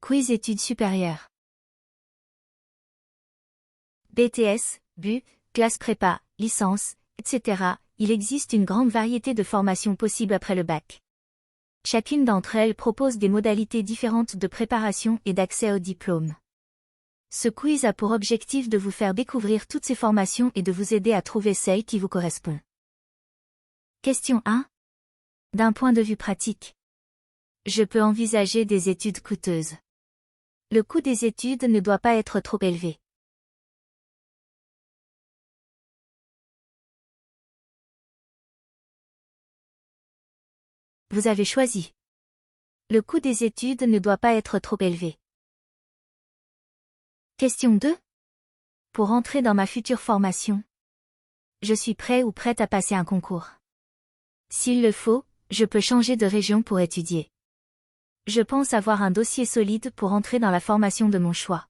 Quiz études supérieures. BTS, BU, classe prépa, licence, etc. Il existe une grande variété de formations possibles après le bac. Chacune d'entre elles propose des modalités différentes de préparation et d'accès au diplôme. Ce quiz a pour objectif de vous faire découvrir toutes ces formations et de vous aider à trouver celle qui vous correspond. Question 1. D'un point de vue pratique, je peux envisager des études coûteuses. Le coût des études ne doit pas être trop élevé. Vous avez choisi. Le coût des études ne doit pas être trop élevé. Question 2. Pour entrer dans ma future formation, je suis prêt ou prête à passer un concours. S'il le faut, je peux changer de région pour étudier. Je pense avoir un dossier solide pour entrer dans la formation de mon choix.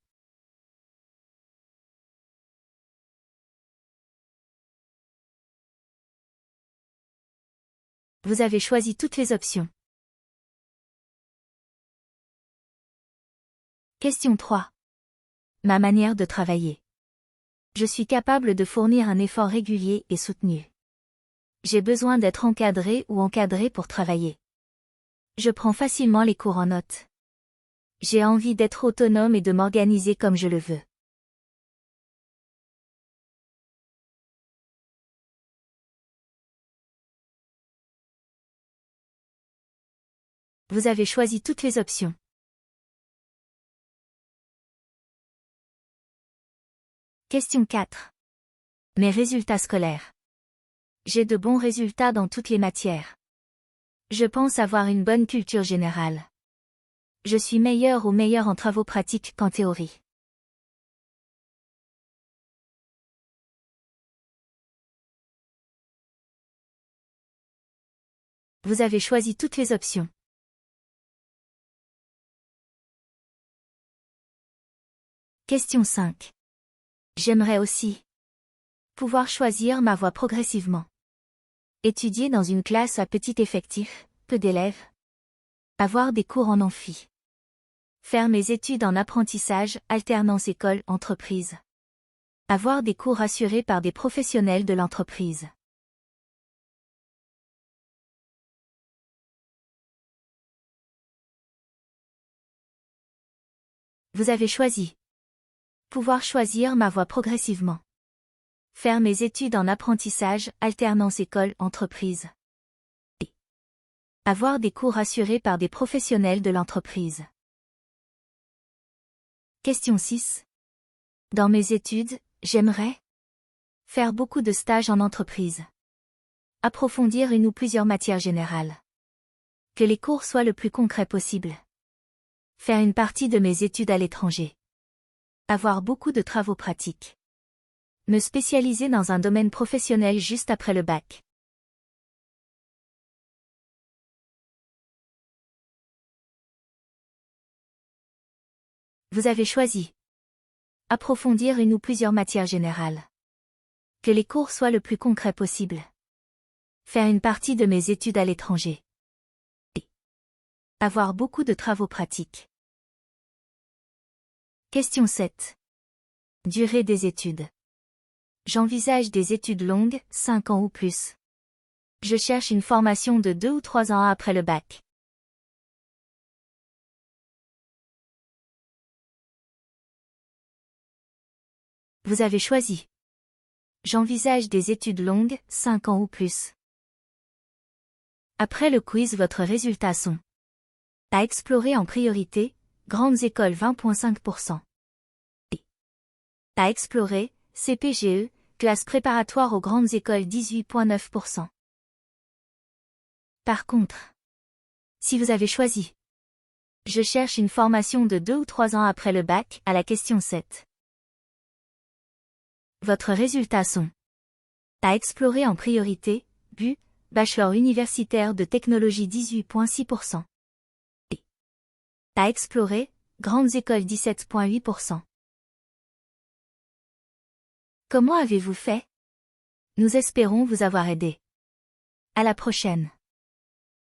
Vous avez choisi toutes les options. Question 3. Ma manière de travailler. Je suis capable de fournir un effort régulier et soutenu. J'ai besoin d'être encadré ou encadré pour travailler. Je prends facilement les cours en notes. J'ai envie d'être autonome et de m'organiser comme je le veux. Vous avez choisi toutes les options. Question 4. Mes résultats scolaires. J'ai de bons résultats dans toutes les matières. Je pense avoir une bonne culture générale. Je suis meilleur ou meilleur en travaux pratiques qu'en théorie. Vous avez choisi toutes les options. Question 5. J'aimerais aussi pouvoir choisir ma voie progressivement. Étudier dans une classe à petit effectif, peu d'élèves. Avoir des cours en amphi. Faire mes études en apprentissage, alternance école-entreprise. Avoir des cours assurés par des professionnels de l'entreprise. Vous avez choisi. Pouvoir choisir ma voie progressivement. Faire mes études en apprentissage, alternance école-entreprise. Et avoir des cours assurés par des professionnels de l'entreprise. Question 6. Dans mes études, j'aimerais faire beaucoup de stages en entreprise. Approfondir une ou plusieurs matières générales. Que les cours soient le plus concrets possible. Faire une partie de mes études à l'étranger. Avoir beaucoup de travaux pratiques. Me spécialiser dans un domaine professionnel juste après le bac. Vous avez choisi. Approfondir une ou plusieurs matières générales. Que les cours soient le plus concrets possible. Faire une partie de mes études à l'étranger. Et avoir beaucoup de travaux pratiques. Question 7. Durée des études. J'envisage des études longues, 5 ans ou plus. Je cherche une formation de 2 ou 3 ans après le bac. Vous avez choisi. J'envisage des études longues, 5 ans ou plus. Après le quiz, votre résultat sont à explorer en priorité, grandes écoles 20,5%. Et à explorer, CPGE, classe préparatoire aux grandes écoles 18,9%. Par contre, si vous avez choisi, je cherche une formation de 2 ou 3 ans après le bac, à la question 7. Votre résultat sont à explorer en priorité, BU, bachelor universitaire de technologie 18,6%. Et à explorer, grandes écoles 17,8%. Comment avez-vous fait? Nous espérons vous avoir aidé. À la prochaine.